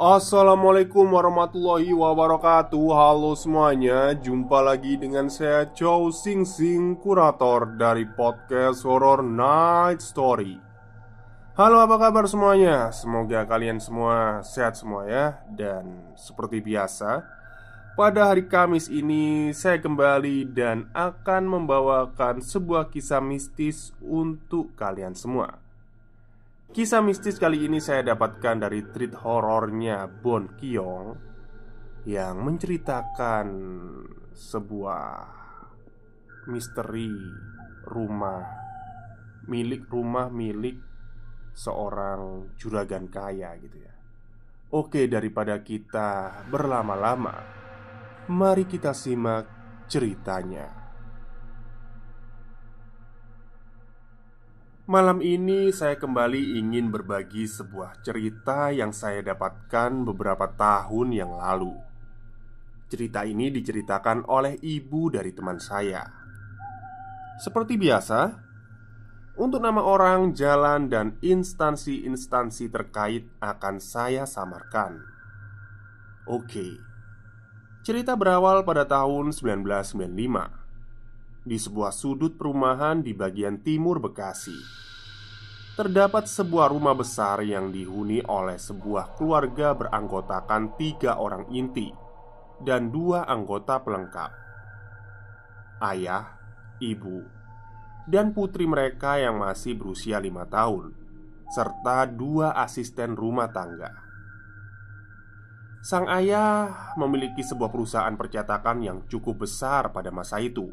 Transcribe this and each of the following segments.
Assalamualaikum warahmatullahi wabarakatuh. Halo semuanya, jumpa lagi dengan saya Chow Sing Sing, kurator dari podcast Horror Night Story. Halo, apa kabar semuanya? Semoga kalian semua sehat semua ya. Dan seperti biasa, pada hari Kamis ini saya kembali dan akan membawakan sebuah kisah mistis untuk kalian semua. Kisah mistis kali ini saya dapatkan dari treat horornya Bon Kiong, yang menceritakan sebuah misteri rumah milik seorang juragan kaya gitu ya. Oke, daripada kita berlama-lama, mari kita simak ceritanya. Malam ini saya kembali ingin berbagi sebuah cerita yang saya dapatkan beberapa tahun yang lalu. Cerita ini diceritakan oleh ibu dari teman saya. Seperti biasa, untuk nama orang, jalan, dan instansi-instansi terkait akan saya samarkan. Oke. Cerita berawal pada tahun 1995 di sebuah sudut perumahan di bagian timur Bekasi. Terdapat sebuah rumah besar yang dihuni oleh sebuah keluarga beranggotakan 3 orang inti dan 2 anggota pelengkap: ayah, ibu, dan putri mereka yang masih berusia 5 tahun, serta 2 asisten rumah tangga. Sang ayah memiliki sebuah perusahaan percetakan yang cukup besar pada masa itu.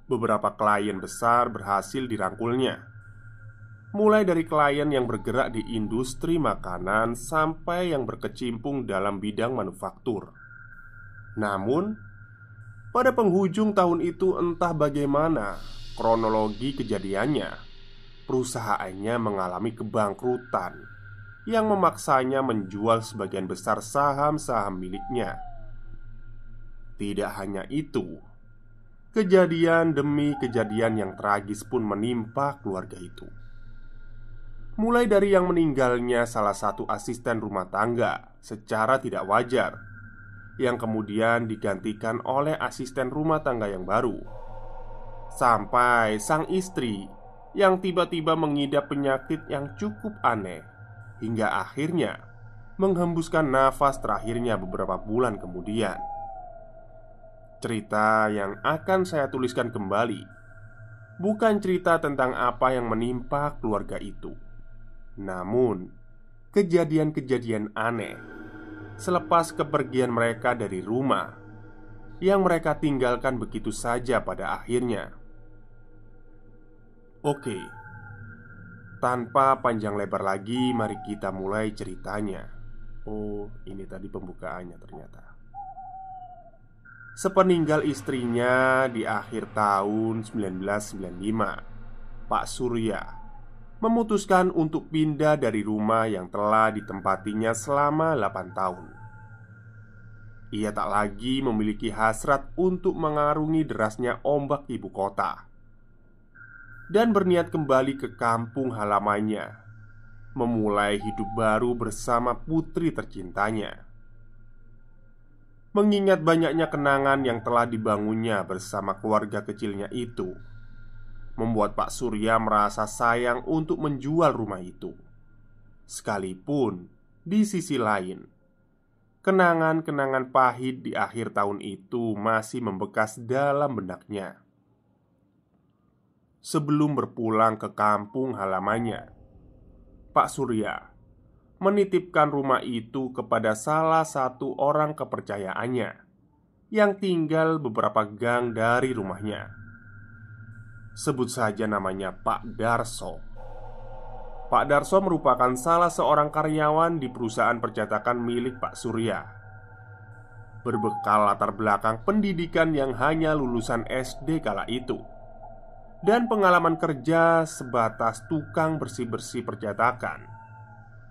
Beberapa klien besar berhasil dirangkulnya, mulai dari klien yang bergerak di industri makanan sampai yang berkecimpung dalam bidang manufaktur. Namun, pada penghujung tahun itu entah bagaimana kronologi kejadiannya, perusahaannya mengalami kebangkrutan yang memaksanya menjual sebagian besar saham-saham miliknya. Tidak hanya itu, kejadian demi kejadian yang tragis pun menimpa keluarga itu. Mulai dari yang meninggalnya salah satu asisten rumah tangga secara tidak wajar, yang kemudian digantikan oleh asisten rumah tangga yang baru, sampai sang istri yang tiba-tiba mengidap penyakit yang cukup aneh, hingga akhirnya menghembuskan nafas terakhirnya beberapa bulan kemudian. Cerita yang akan saya tuliskan kembali bukan cerita tentang apa yang menimpa keluarga itu, namun kejadian-kejadian aneh selepas kepergian mereka dari rumah yang mereka tinggalkan begitu saja pada akhirnya. Oke, tanpa panjang lebar lagi, mari kita mulai ceritanya. Oh, ini tadi pembukaannya ternyata. Sepeninggal istrinya di akhir tahun 1995, Pak Surya memutuskan untuk pindah dari rumah yang telah ditempatinya selama 8 tahun. Ia tak lagi memiliki hasrat untuk mengarungi derasnya ombak ibu kota dan berniat kembali ke kampung halamannya, memulai hidup baru bersama putri tercintanya. Mengingat banyaknya kenangan yang telah dibangunnya bersama keluarga kecilnya itu, membuat Pak Surya merasa sayang untuk menjual rumah itu. Sekalipun di sisi lain, kenangan-kenangan pahit di akhir tahun itu masih membekas dalam benaknya. Sebelum berpulang ke kampung halamannya, Pak Surya menitipkan rumah itu kepada salah satu orang kepercayaannya yang tinggal beberapa gang dari rumahnya. Sebut saja namanya Pak Darso. Pak Darso merupakan salah seorang karyawan di perusahaan percetakan milik Pak Surya. Berbekal latar belakang pendidikan yang hanya lulusan SD kala itu dan pengalaman kerja sebatas tukang bersih-bersih percetakan,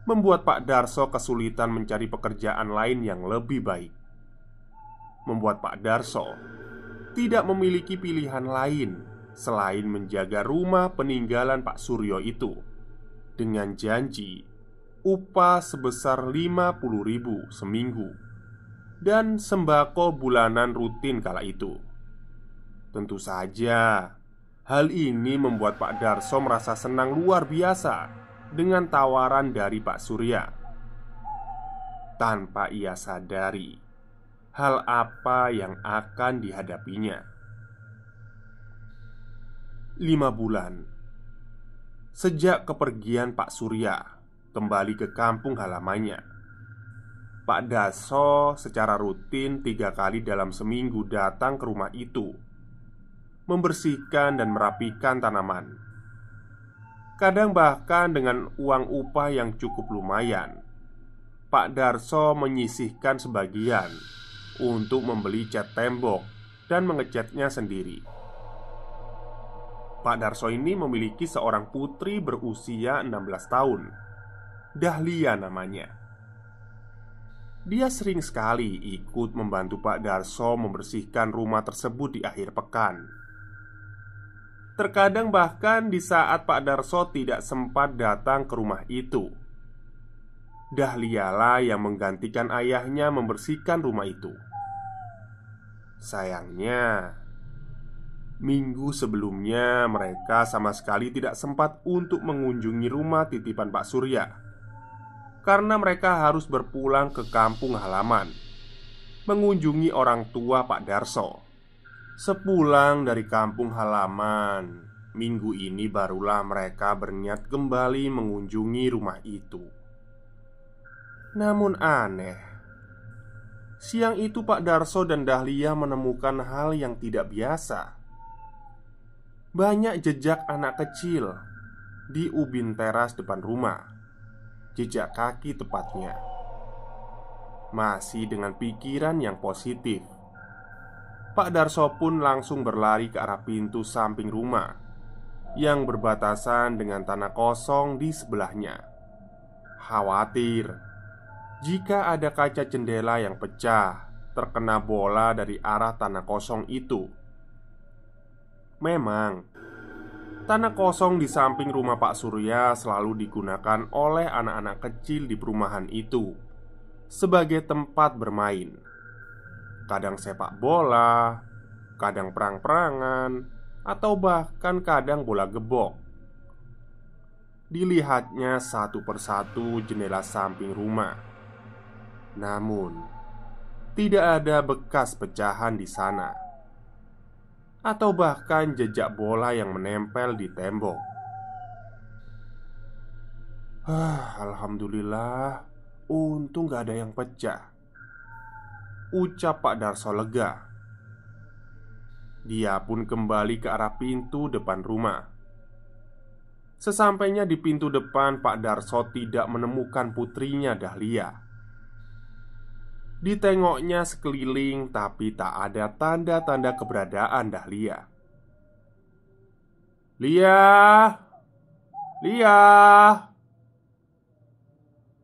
membuat Pak Darso kesulitan mencari pekerjaan lain yang lebih baik. Membuat Pak Darso tidak memiliki pilihan lain selain menjaga rumah peninggalan Pak Suryo itu, dengan janji upah sebesar 50.000 seminggu, dan sembako bulanan rutin kala itu. Tentu saja, hal ini membuat Pak Darso merasa senang luar biasa dengan tawaran dari Pak Surya. Tanpa ia sadari hal apa yang akan dihadapinya. 5 bulan sejak kepergian Pak Surya kembali ke kampung halamannya, Pak Darso secara rutin 3 kali dalam seminggu datang ke rumah itu, membersihkan dan merapikan tanaman. Kadang bahkan dengan uang upah yang cukup lumayan, Pak Darso menyisihkan sebagian untuk membeli cat tembok dan mengecatnya sendiri. Pak Darso ini memiliki seorang putri berusia 16 tahun, Dahlia namanya. Dia sering sekali ikut membantu Pak Darso membersihkan rumah tersebut di akhir pekan. Terkadang bahkan di saat Pak Darso tidak sempat datang ke rumah itu, Dahlia lah yang menggantikan ayahnya membersihkan rumah itu. Sayangnya, minggu sebelumnya mereka sama sekali tidak sempat untuk mengunjungi rumah titipan Pak Surya, karena mereka harus berpulang ke kampung halaman mengunjungi orang tua Pak Darso. Sepulang dari kampung halaman, minggu ini barulah mereka berniat kembali mengunjungi rumah itu. Namun aneh, siang itu Pak Darso dan Dahlia menemukan hal yang tidak biasa. Banyak jejak anak kecil di ubin teras depan rumah. Jejak kaki tepatnya. Masih dengan pikiran yang positif, Pak Darso pun langsung berlari ke arah pintu samping rumah yang berbatasan dengan tanah kosong di sebelahnya. Khawatir jika ada kaca jendela yang pecah terkena bola dari arah tanah kosong itu. Memang, tanah kosong di samping rumah Pak Surya selalu digunakan oleh anak-anak kecil di perumahan itu sebagai tempat bermain. Kadang sepak bola, kadang perang-perangan, atau bahkan kadang bola gebok. Dilihatnya satu persatu jendela samping rumah. Namun, tidak ada bekas pecahan di sana, atau bahkan jejak bola yang menempel di tembok. Alhamdulillah, untung gak ada yang pecah, ucap Pak Darso lega. Dia pun kembali ke arah pintu depan rumah. Sesampainya di pintu depan, Pak Darso tidak menemukan putrinya Dahlia. Ditengoknya sekeliling, tapi tak ada tanda-tanda keberadaan Dahlia. "Lia! Lia!"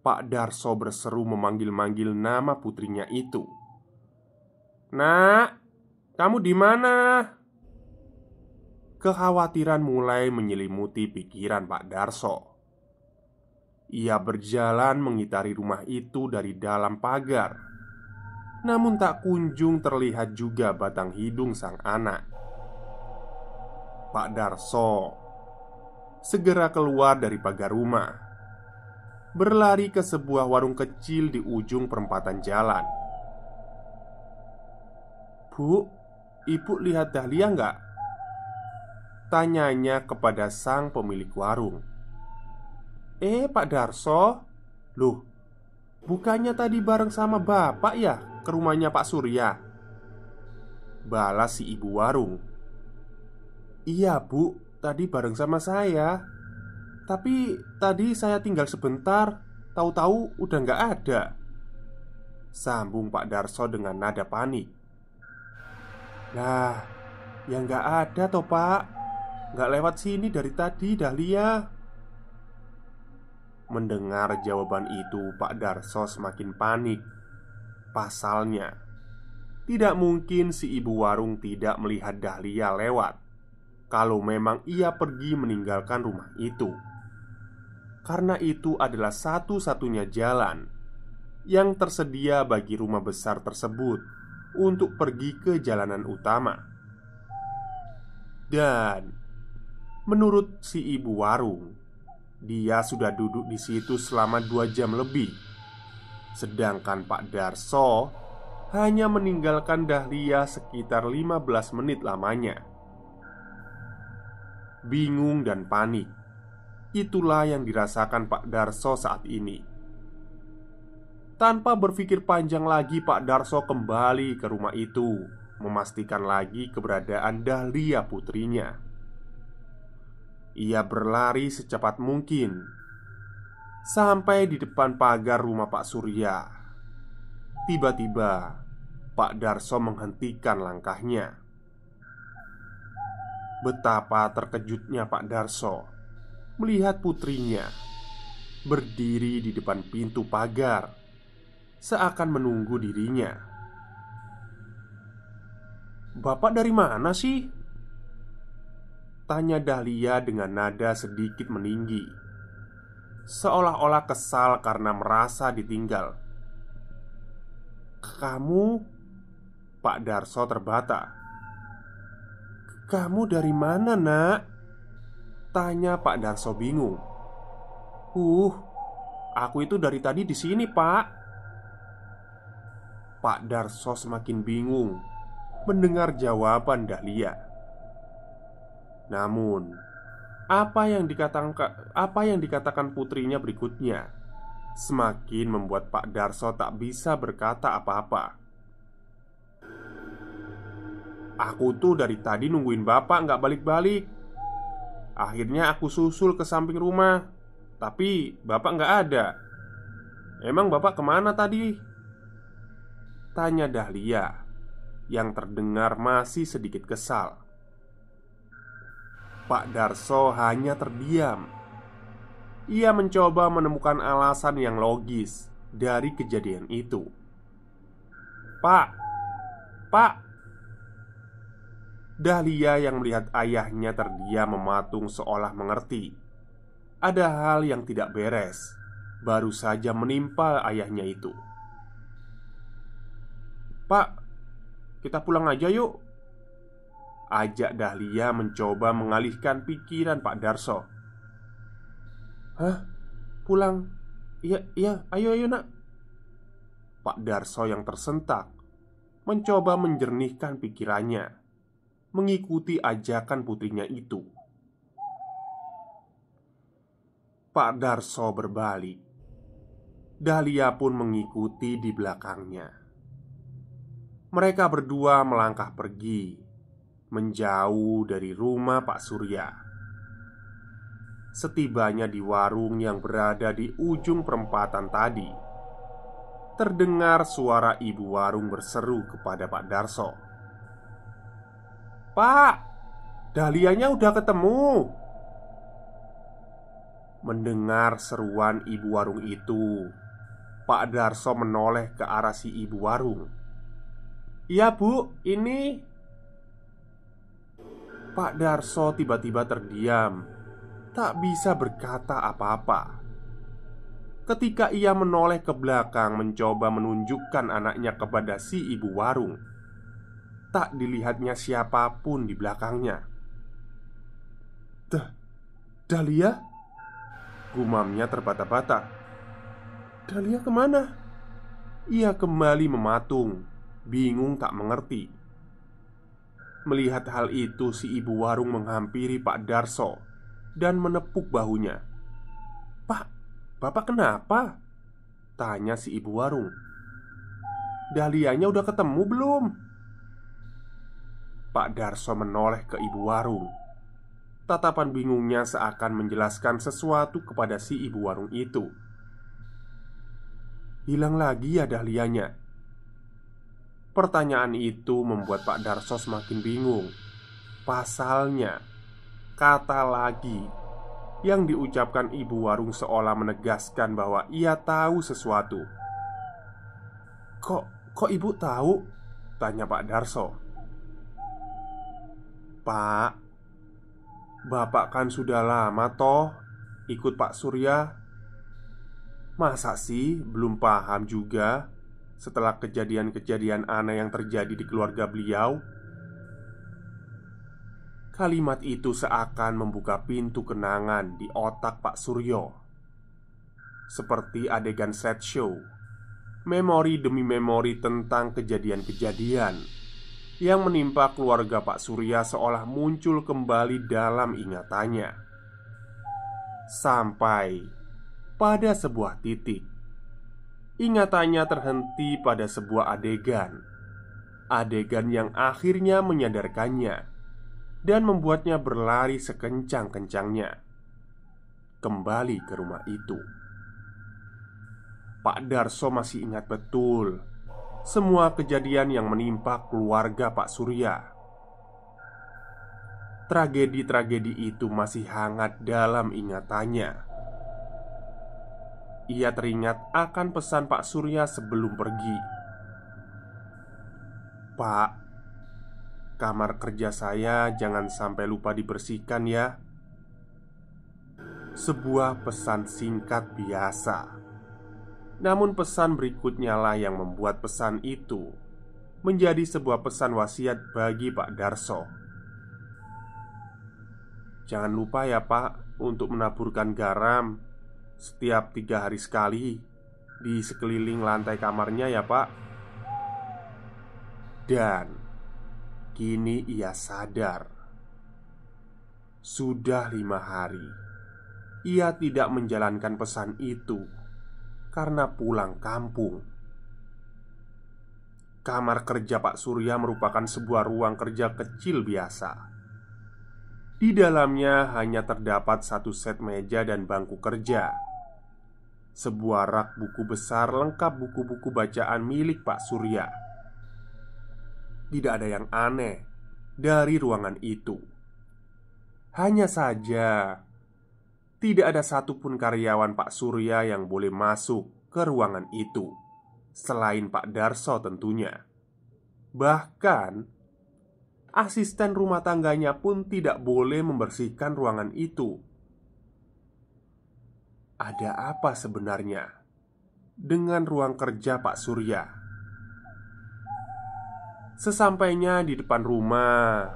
Pak Darso berseru memanggil-manggil nama putrinya itu. "Nak, kamu di mana?" Kekhawatiran mulai menyelimuti pikiran Pak Darso. Ia berjalan mengitari rumah itu dari dalam pagar. Namun tak kunjung terlihat juga batang hidung sang anak. Pak Darso segera keluar dari pagar rumah, berlari ke sebuah warung kecil di ujung perempatan jalan. "Bu, ibu lihat Dahlia nggak?" tanyanya kepada sang pemilik warung. Pak Darso, loh, bukannya tadi bareng sama bapak ya ke rumahnya Pak Surya?" balas si ibu warung. "Iya bu, tadi bareng sama saya. Tapi tadi saya tinggal sebentar, tahu-tahu udah nggak ada," sambung Pak Darso dengan nada panik. "Lah, ya nggak ada toh pak. Nggak lewat sini dari tadi Dahlia." Mendengar jawaban itu, Pak Darso semakin panik. Pasalnya, tidak mungkin si ibu warung tidak melihat Dahlia lewat kalau memang ia pergi meninggalkan rumah itu. karena itu adalah satu-satunya jalan yang tersedia bagi rumah besar tersebut untuk pergi ke jalanan utama. Dan menurut si ibu warung, dia sudah duduk di situ selama 2 jam lebih. Sedangkan Pak Darso hanya meninggalkan Dahlia sekitar 15 menit lamanya. Bingung dan panik, itulah yang dirasakan Pak Darso saat ini. Tanpa berpikir panjang lagi, Pak Darso kembali ke rumah itu, memastikan lagi keberadaan Dahlia putrinya. Ia berlari secepat mungkin sampai di depan pagar rumah Pak Surya. Tiba-tiba Pak Darso menghentikan langkahnya. Betapa terkejutnya Pak Darso melihat putrinya berdiri di depan pintu pagar, seakan menunggu dirinya. "Bapak dari mana sih?" tanya Dahlia dengan nada sedikit meninggi, seolah-olah kesal karena merasa ditinggal. "Kamu?" Pak Darso terbata. "Kamu dari mana, Nak?" tanya Pak Darso bingung. Aku itu dari tadi di sini, Pak." Pak Darso semakin bingung mendengar jawaban Dahlia. Namun, apa yang dikatakan putrinya berikutnya semakin membuat Pak Darso tak bisa berkata apa-apa. "Aku tuh dari tadi nungguin bapak nggak balik-balik. Akhirnya aku susul ke samping rumah, tapi bapak nggak ada. Emang bapak kemana tadi?" tanya Dahlia yang terdengar masih sedikit kesal. Pak Darso hanya terdiam. Ia mencoba menemukan alasan yang logis dari kejadian itu. Pak," Dahlia yang melihat ayahnya terdiam mematung seolah mengerti ada hal yang tidak beres baru saja menimpa ayahnya itu. "Pak, kita pulang aja yuk," ajak Dahlia mencoba mengalihkan pikiran Pak Darso. "Hah? Pulang? Iya, iya, ayo nak." Pak Darso yang tersentak mencoba menjernihkan pikirannya, mengikuti ajakan putrinya itu. Pak Darso berbalik. Dahlia pun mengikuti di belakangnya. Mereka berdua melangkah pergi, menjauh dari rumah Pak Surya. Setibanya di warung yang berada di ujung perempatan tadi, terdengar suara ibu warung berseru kepada Pak Darso. "Pak, Dahlianya udah ketemu." Mendengar seruan ibu warung itu, Pak Darso menoleh ke arah si ibu warung. "Iya bu, ini..." Pak Darso tiba-tiba terdiam, tak bisa berkata apa-apa. Ketika ia menoleh ke belakang mencoba menunjukkan anaknya kepada si ibu warung, tak dilihatnya siapapun di belakangnya. Dahlia?" gumamnya terbata-bata. "Dahlia kemana?" Ia kembali mematung, bingung tak mengerti. Melihat hal itu, si ibu warung menghampiri Pak Darso dan menepuk bahunya. "Pak, bapak kenapa?" tanya si ibu warung. "Dahlianya udah ketemu belum?" Pak Darso menoleh ke ibu warung. Tatapan bingungnya seakan menjelaskan sesuatu kepada si ibu warung itu. "Hilang lagi ya Dahlianya?" Pertanyaan itu membuat Pak Darso semakin bingung. Pasalnya, kata lagi yang diucapkan ibu warung seolah menegaskan bahwa ia tahu sesuatu. Kok ibu tahu?" tanya Pak Darso. "Pak, bapak kan sudah lama toh ikut Pak Surya. Masa sih belum paham juga setelah kejadian-kejadian aneh yang terjadi di keluarga beliau? Kalimat itu seakan membuka pintu kenangan di otak Pak Suryo. Seperti adegan set show, memori demi memori tentang kejadian-kejadian yang menimpa keluarga Pak Surya seolah muncul kembali dalam ingatannya. Sampai pada sebuah titik, ingatannya terhenti pada sebuah adegan. Adegan yang akhirnya menyadarkannya dan membuatnya berlari sekencang-kencangnya kembali ke rumah itu. Pak Darso masih ingat betul semua kejadian yang menimpa keluarga Pak Surya. Tragedi-tragedi itu masih hangat dalam ingatannya. Ia teringat akan pesan Pak Surya sebelum pergi. "Pak, kamar kerja saya jangan sampai lupa dibersihkan ya." Sebuah pesan singkat biasa. Namun pesan berikutnya lah yang membuat pesan itu menjadi sebuah pesan wasiat bagi Pak Darso. "Jangan lupa ya Pak, untuk menaburkan garam setiap 3 hari sekali di sekeliling lantai kamarnya ya Pak." Dan kini ia sadar, sudah 5 hari ia tidak menjalankan pesan itu karena pulang kampung. Kamar kerja Pak Surya merupakan sebuah ruang kerja kecil biasa. Di dalamnya hanya terdapat satu set meja dan bangku kerja, sebuah rak buku besar lengkap buku-buku bacaan milik Pak Surya. Tidak ada yang aneh dari ruangan itu. Hanya saja tidak ada satupun karyawan Pak Surya yang boleh masuk ke ruangan itu selain Pak Darso tentunya. Bahkan asisten rumah tangganya pun tidak boleh membersihkan ruangan itu. Ada apa sebenarnya dengan ruang kerja Pak Surya? Sesampainya di depan rumah,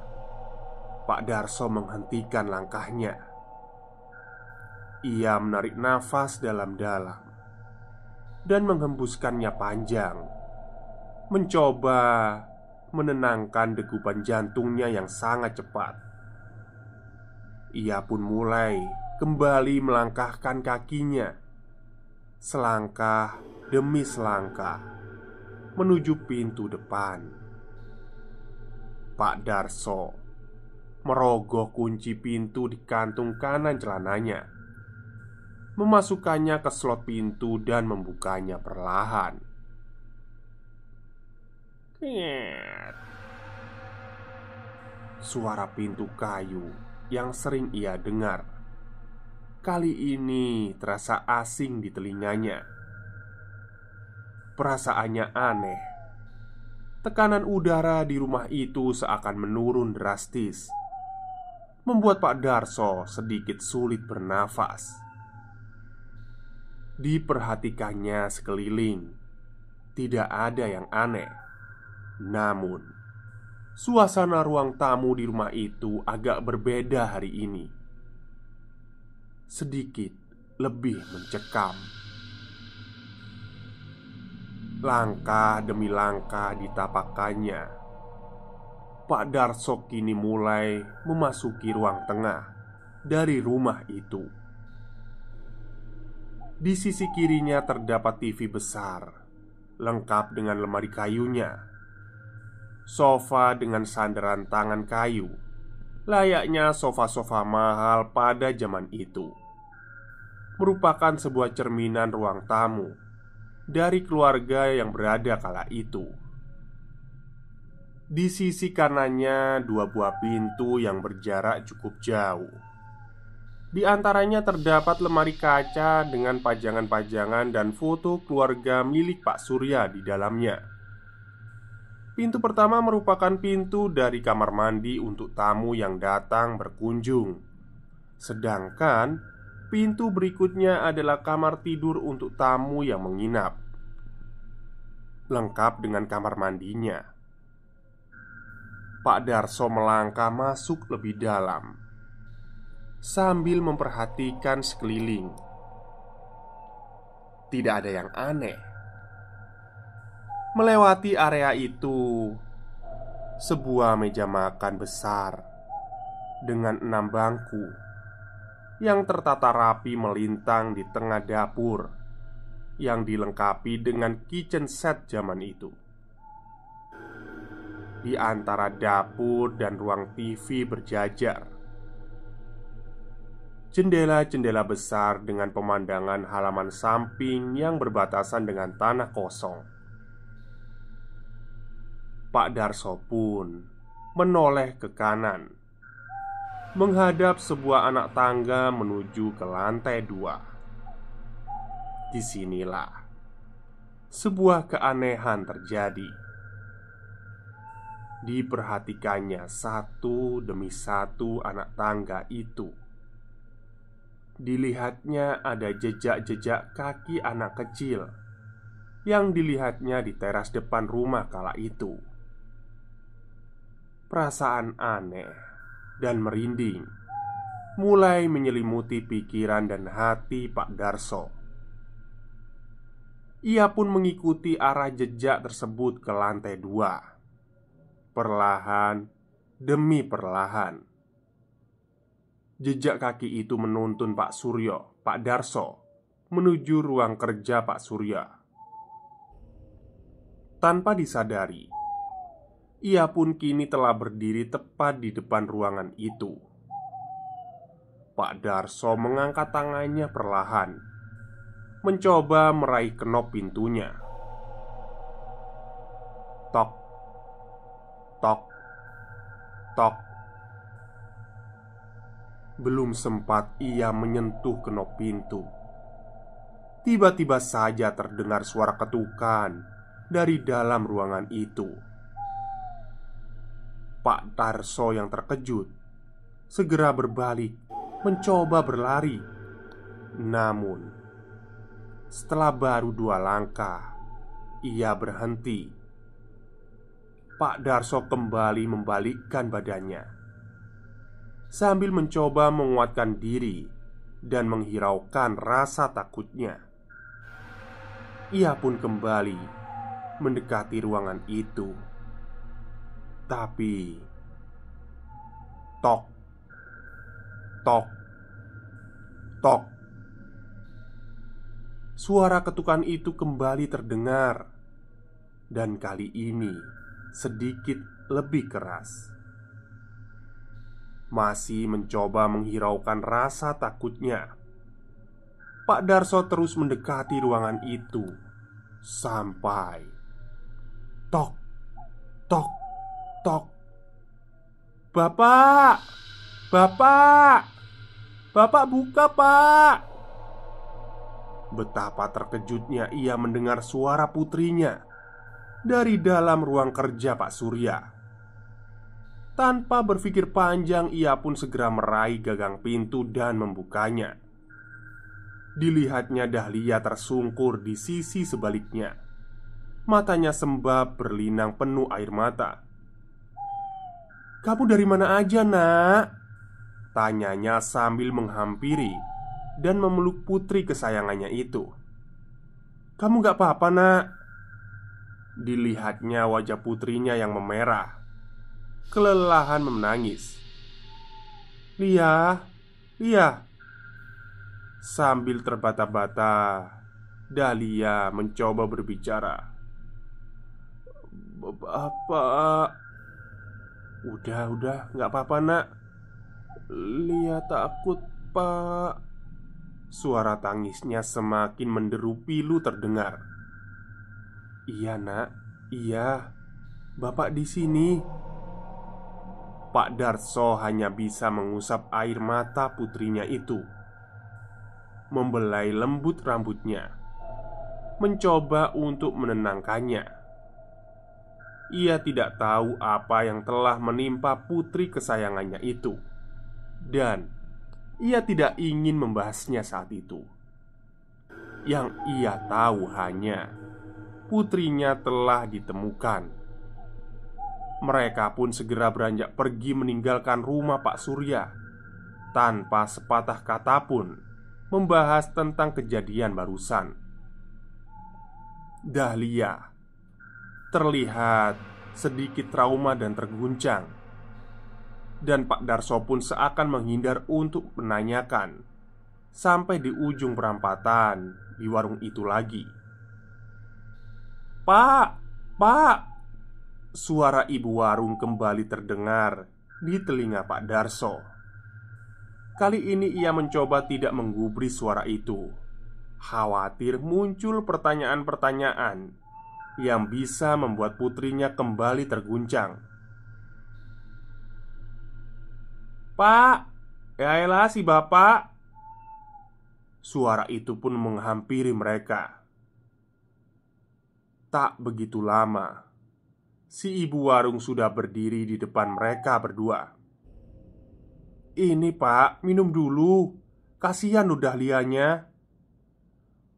Pak Darso menghentikan langkahnya. Ia menarik nafas dalam-dalam dan menghembuskannya panjang, mencoba menenangkan degupan jantungnya yang sangat cepat. Ia pun mulai kembali melangkahkan kakinya, selangkah demi selangkah, menuju pintu depan. Pak Darso merogoh kunci pintu di kantung kanan celananya, memasukkannya ke slot pintu dan membukanya perlahan. Suara pintu kayu yang sering ia dengar kali ini terasa asing di telinganya. Perasaannya aneh. Tekanan udara di rumah itu seakan menurun drastis, membuat Pak Darso sedikit sulit bernafas. Diperhatikannya sekeliling, tidak ada yang aneh. Namun, suasana ruang tamu di rumah itu agak berbeda hari ini. Sedikit lebih mencekam. Langkah demi langkah ditapakannya, Pak Darso kini mulai memasuki ruang tengah dari rumah itu. Di sisi kirinya terdapat TV besar, lengkap dengan lemari kayunya, sofa dengan sandaran tangan kayu, layaknya sofa-sofa mahal pada zaman itu. Merupakan sebuah cerminan ruang tamu dari keluarga yang berada kala itu. Di sisi kanannya 2 buah pintu yang berjarak cukup jauh. Di antaranya terdapat lemari kaca dengan pajangan-pajangan dan foto keluarga milik Pak Surya di dalamnya. Pintu pertama merupakan pintu dari kamar mandi untuk tamu yang datang berkunjung. Sedangkan pintu berikutnya adalah kamar tidur untuk tamu yang menginap, lengkap dengan kamar mandinya. Pak Darso melangkah masuk lebih dalam sambil memperhatikan sekeliling. Tidak ada yang aneh. Melewati area itu, sebuah meja makan besar dengan 6 bangku yang tertata rapi melintang di tengah dapur yang dilengkapi dengan kitchen set zaman itu. Di antara dapur dan ruang TV berjajar jendela-jendela besar dengan pemandangan halaman samping yang berbatasan dengan tanah kosong. Pak Darso pun menoleh ke kanan, menghadap sebuah anak tangga menuju ke lantai 2. Disinilah sebuah keanehan terjadi. Diperhatikannya satu demi satu anak tangga itu. Dilihatnya ada jejak-jejak kaki anak kecil yang dilihatnya di teras depan rumah kala itu. Perasaan aneh dan merinding mulai menyelimuti pikiran dan hati Pak Darso. Ia pun mengikuti arah jejak tersebut ke lantai 2. Perlahan demi perlahan, jejak kaki itu menuntun Pak Darso menuju ruang kerja Pak Surya. Tanpa disadari, ia pun kini telah berdiri tepat di depan ruangan itu. Pak Darso mengangkat tangannya perlahan, mencoba meraih kenop pintunya. Tok, tok, tok. Belum sempat ia menyentuh kenop pintu, tiba-tiba saja terdengar suara ketukan dari dalam ruangan itu. Pak Darso yang terkejut segera berbalik, mencoba berlari. Namun, setelah baru 2 langkah, ia berhenti. Pak Darso kembali membalikkan badannya sambil mencoba menguatkan diri dan menghiraukan rasa takutnya. Ia pun kembali mendekati ruangan itu. Tapi tok, tok, tok. Suara ketukan itu kembali terdengar, dan kali ini sedikit lebih keras. Masih mencoba menghiraukan rasa takutnya, Pak Darso terus mendekati ruangan itu sampai tok, tok, tok. "Bapak! Bapak! Bapak buka, Pak!" Betapa terkejutnya ia mendengar suara putrinya dari dalam ruang kerja Pak Surya. Tanpa berpikir panjang, ia pun segera meraih gagang pintu dan membukanya. Dilihatnya Dahlia tersungkur di sisi sebaliknya. Matanya sembab berlinang penuh air mata. "Kamu dari mana aja, Nak?" tanyanya sambil menghampiri dan memeluk putri kesayangannya itu. "Kamu gak apa-apa, Nak?" Dilihatnya wajah putrinya yang memerah, kelelahan menangis. Lia, Lia." Sambil terbata-bata, Dahlia mencoba berbicara. "Bapak." Udah, gak apa-apa, Nak." "Lia takut, Pak." Suara tangisnya semakin menderu pilu terdengar. "Iya, Nak, iya. Bapak di sini." Pak Darso hanya bisa mengusap air mata putrinya itu, membelai lembut rambutnya, mencoba untuk menenangkannya. Ia tidak tahu apa yang telah menimpa putri kesayangannya itu, dan ia tidak ingin membahasnya saat itu. Yang ia tahu hanya putrinya telah ditemukan. Mereka pun segera beranjak pergi meninggalkan rumah Pak Surya tanpa sepatah kata pun membahas tentang kejadian barusan. Dahlia terlihat sedikit trauma dan terguncang, dan Pak Darso pun seakan menghindar untuk menanyakan sampai di ujung perempatan di warung itu lagi. "Pak, Pak!" Suara ibu warung kembali terdengar di telinga Pak Darso. Kali ini ia mencoba tidak menggubris suara itu, khawatir muncul pertanyaan-pertanyaan yang bisa membuat putrinya kembali terguncang. "Pak, ya elah si bapak!" Suara itu pun menghampiri mereka. Tak begitu lama, si ibu warung sudah berdiri di depan mereka berdua. "Ini Pak, minum dulu. Kasihan udah lianya,"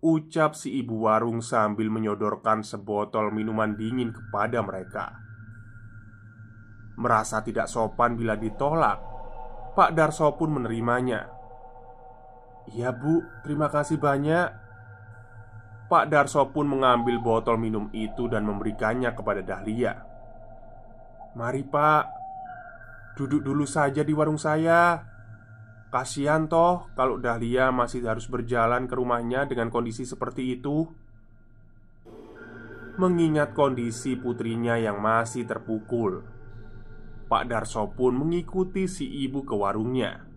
ucap si ibu warung sambil menyodorkan sebotol minuman dingin kepada mereka. Merasa tidak sopan bila ditolak, Pak Darso pun menerimanya. "Iya Bu, terima kasih banyak." Pak Darso pun mengambil botol minum itu dan memberikannya kepada Dahlia. "Mari Pak, duduk dulu saja di warung saya. Kasihan toh kalau Dahlia masih harus berjalan ke rumahnya dengan kondisi seperti itu." Mengingat kondisi putrinya yang masih terpukul, Pak Darso pun mengikuti si ibu ke warungnya.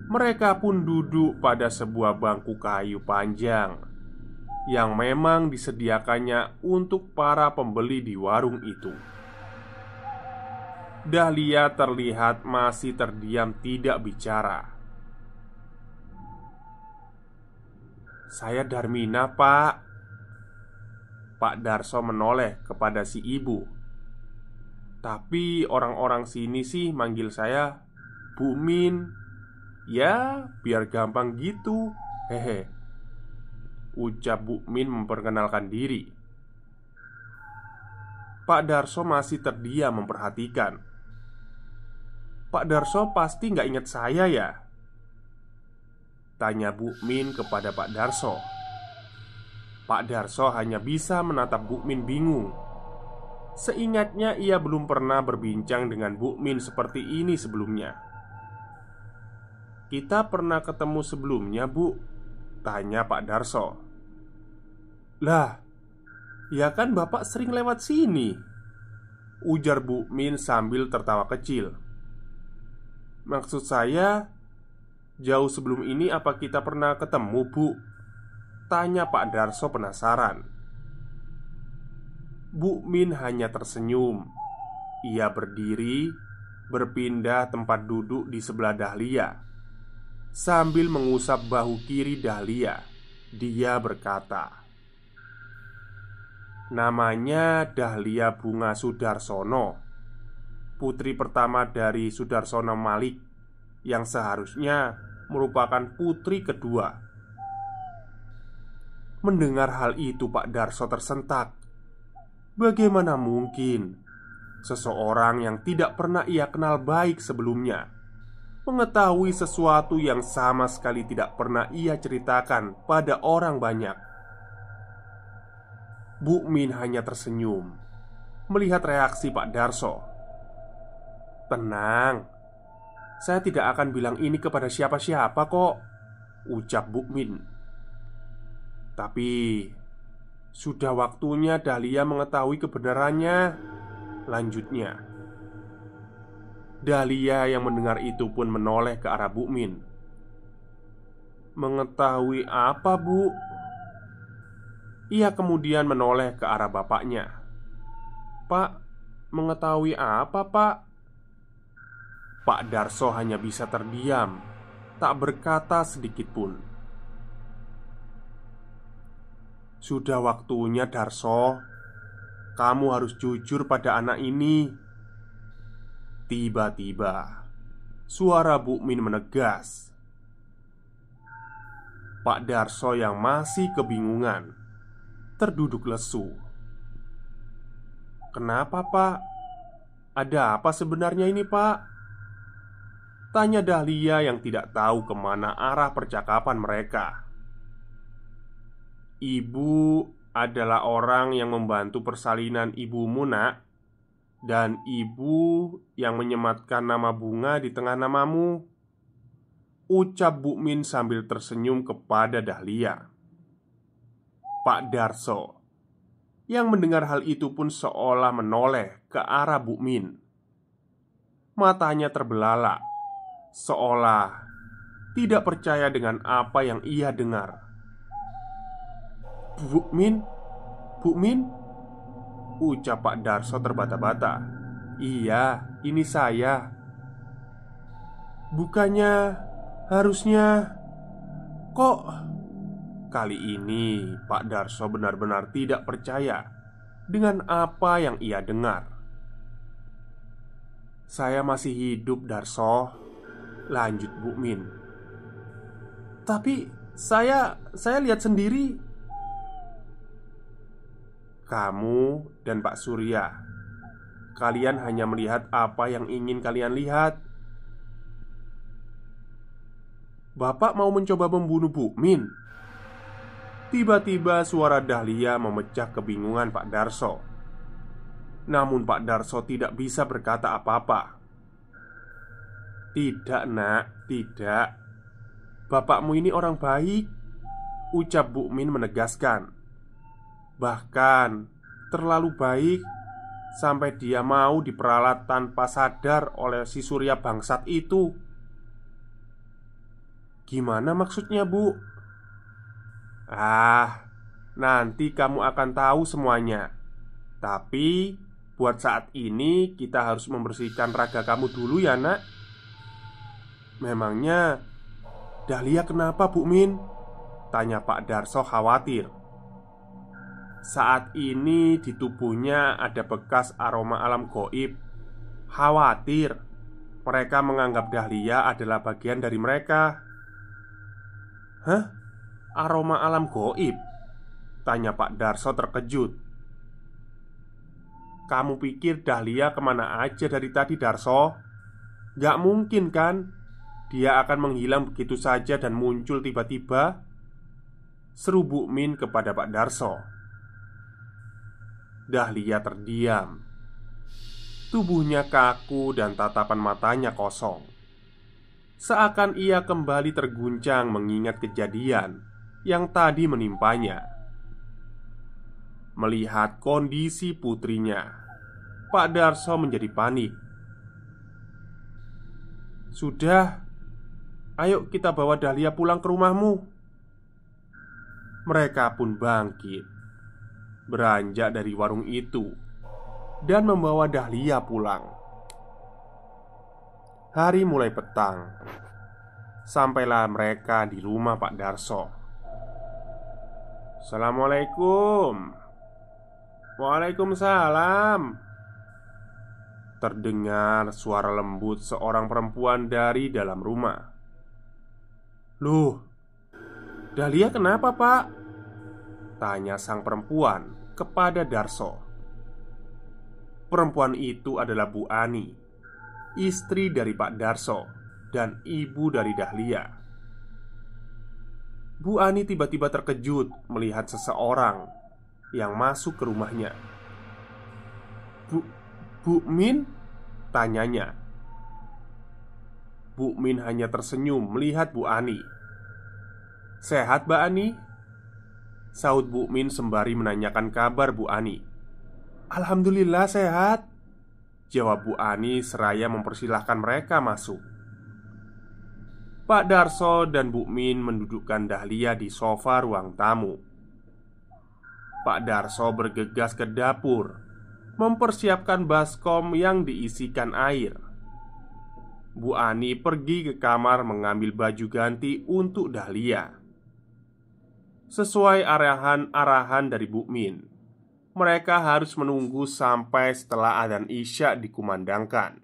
Mereka pun duduk pada sebuah bangku kayu panjang yang memang disediakannya untuk para pembeli di warung itu. Dahlia terlihat masih terdiam tidak bicara. "Saya Darmina, Pak." Pak Darso menoleh kepada si ibu. "Tapi orang-orang sini sih manggil saya Bu Min. Ya, biar gampang gitu, hehe," ucap Bu Min memperkenalkan diri. Pak Darso masih terdiam memperhatikan. "Pak Darso pasti nggak ingat saya ya?" tanya Bu Min kepada Pak Darso. Pak Darso hanya bisa menatap Bu Min bingung. Seingatnya ia belum pernah berbincang dengan Bu Min seperti ini sebelumnya. "Kita pernah ketemu sebelumnya, Bu?" tanya Pak Darso. "Lah, ya kan Bapak sering lewat sini," ujar Bu Min sambil tertawa kecil. "Maksud saya, jauh sebelum ini apa kita pernah ketemu, Bu?" tanya Pak Darso penasaran. Bu Min hanya tersenyum. Ia berdiri, berpindah tempat duduk di sebelah Dahlia. Sambil mengusap bahu kiri Dahlia, dia berkata, "Namanya Dahlia Bunga Sudarsono, putri pertama dari Sudarsono Malik, yang seharusnya merupakan putri kedua." Mendengar hal itu, Pak Darso tersentak. Bagaimana mungkin seseorang yang tidak pernah ia kenal baik sebelumnya mengetahui sesuatu yang sama sekali tidak pernah ia ceritakan pada orang banyak? Bu Min hanya tersenyum melihat reaksi Pak Darso. "Tenang, saya tidak akan bilang ini kepada siapa-siapa kok," ucap Bu Min. "Tapi sudah waktunya Dahlia mengetahui kebenarannya," lanjutnya. Dahlia yang mendengar itu pun menoleh ke arah Bu Min. "Mengetahui apa, Bu?" Ia kemudian menoleh ke arah bapaknya. "Pak, mengetahui apa, Pak?" Pak Darso hanya bisa terdiam, tak berkata sedikit pun. "Sudah waktunya, Darso. Kamu harus jujur pada anak ini." Tiba-tiba Suara Bu Min menegas. Pak Darso yang masih kebingungan terduduk lesu. "Kenapa, Pak? Ada apa sebenarnya ini, Pak?" tanya Dahlia yang tidak tahu kemana arah percakapan mereka. "Ibu adalah orang yang membantu persalinan ibumu, Nak. Dan ibu yang menyematkan nama bunga di tengah namamu," ucap Bu Min sambil tersenyum kepada Dahlia. Pak Darso yang mendengar hal itu pun seolah menoleh ke arah Bu Min. Matanya terbelalak, seolah tidak percaya dengan apa yang ia dengar. "Bu Min, Bu Min," ucap Pak Darso terbata-bata. "Iya, ini saya. Bukannya harusnya kok..." Kali ini Pak Darso benar-benar tidak percaya dengan apa yang ia dengar. "Saya masih hidup, Darso," lanjut Bu Min. "Tapi saya lihat sendiri." "Kamu dan Pak Surya, kalian hanya melihat apa yang ingin kalian lihat." "Bapak mau mencoba membunuh Bu Min?" Tiba-tiba suara Dahlia memecah kebingungan Pak Darso. Namun Pak Darso tidak bisa berkata apa-apa. "Tidak, Nak, tidak. Bapakmu ini orang baik," ucap Bu Min menegaskan. "Bahkan terlalu baik sampai dia mau diperalat tanpa sadar oleh si Surya bangsat itu." "Gimana maksudnya, Bu?" Nanti kamu akan tahu semuanya. Tapi buat saat ini kita harus membersihkan raga kamu dulu ya, Nak." "Memangnya Dahlia kenapa, Bu Min?" tanya Pak Darso khawatir. "Saat ini di tubuhnya ada bekas aroma alam gaib. Khawatir mereka menganggap Dahlia adalah bagian dari mereka." "Hah? Aroma alam gaib?" tanya Pak Darso terkejut. "Kamu pikir Dahlia kemana aja dari tadi, Darso? Gak mungkin kan dia akan menghilang begitu saja dan muncul tiba-tiba?" seru Bu Min kepada Pak Darso. Dahlia terdiam. Tubuhnya kaku dan tatapan matanya kosong. Seakan ia kembali terguncang mengingat kejadian yang tadi menimpanya. Melihat kondisi putrinya, Pak Darso menjadi panik. "Sudah, ayo kita bawa Dahlia pulang ke rumahmu." Mereka pun bangkit, beranjak dari warung itu, dan membawa Dahlia pulang. Hari mulai petang. Sampailah mereka di rumah Pak Darso. "Assalamualaikum." "Waalaikumsalam." Terdengar suara lembut seorang perempuan dari dalam rumah. "Loh, Dahlia kenapa, Pak?" tanya sang perempuan kepada Darso. Perempuan itu adalah Bu Ani, istri dari Pak Darso dan ibu dari Dahlia. Bu Ani tiba-tiba terkejut melihat seseorang yang masuk ke rumahnya. Bu Min?" tanyanya. Bu Min hanya tersenyum melihat Bu Ani. "Sehat, Mbak Ani?" sahut Bu Min sembari menanyakan kabar Bu Ani. "Alhamdulillah sehat," jawab Bu Ani seraya mempersilahkan mereka masuk. Pak Darso dan Bu Min mendudukkan Dahlia di sofa ruang tamu. Pak Darso bergegas ke dapur, mempersiapkan baskom yang diisikan air. Bu Ani pergi ke kamar mengambil baju ganti untuk Dahlia. Sesuai arahan dari Bu Min, mereka harus menunggu sampai setelah adzan Isya dikumandangkan.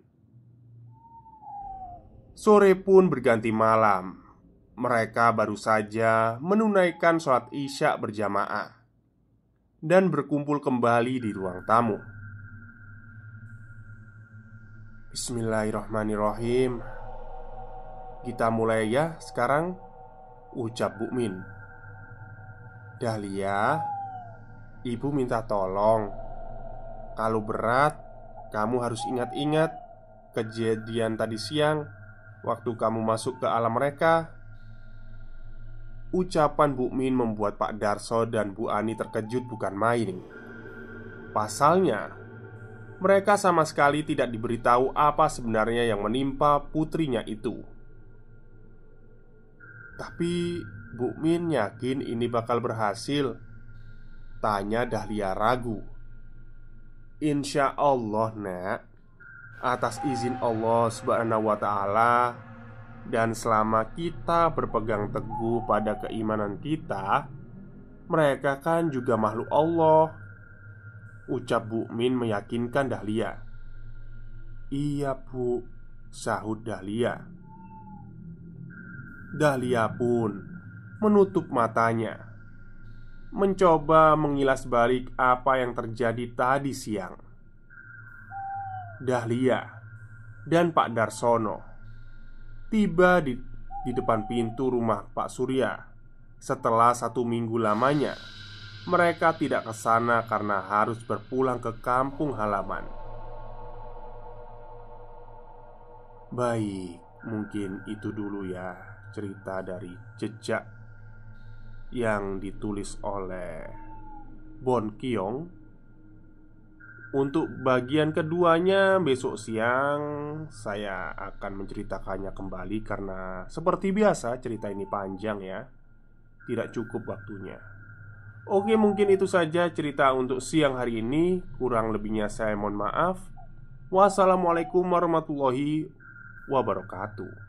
Sore pun berganti malam. Mereka baru saja menunaikan sholat Isya berjamaah dan berkumpul kembali di ruang tamu. Bismillahirrahmanirrahim. Kita mulai ya sekarang, ucap Bu Min. Dahlia, ibu minta tolong. Kalau berat, kamu harus ingat-ingat kejadian tadi siang waktu kamu masuk ke alam mereka. Ucapan Bu Min membuat Pak Darso dan Bu Ani terkejut bukan main. Pasalnya, mereka sama sekali tidak diberitahu apa sebenarnya yang menimpa putrinya itu. Tapi Bu Min yakin ini bakal berhasil? Tanya Dahlia ragu. Insya Allah nak, atas izin Allah subhanahu wa ta'ala, dan selama kita berpegang teguh pada keimanan kita, mereka kan juga makhluk Allah, ucap Bu Min meyakinkan Dahlia. Iya Bu, sahut Dahlia. Dahlia pun menutup matanya, mencoba mengilas balik apa yang terjadi tadi siang. Dahlia dan Pak Darsono tiba di depan pintu rumah Pak Surya setelah 1 minggu lamanya. Mereka tidak ke sana karena harus berpulang ke kampung halaman. Baik, mungkin itu dulu ya cerita dari Jejak yang ditulis oleh Bon Kiong. Untuk bagian keduanya besok siang saya akan menceritakannya kembali karena seperti biasa cerita ini panjang ya, tidak cukup waktunya. Oke, mungkin itu saja cerita untuk siang hari ini. Kurang lebihnya saya mohon maaf. Wassalamualaikum warahmatullahi wabarakatuh.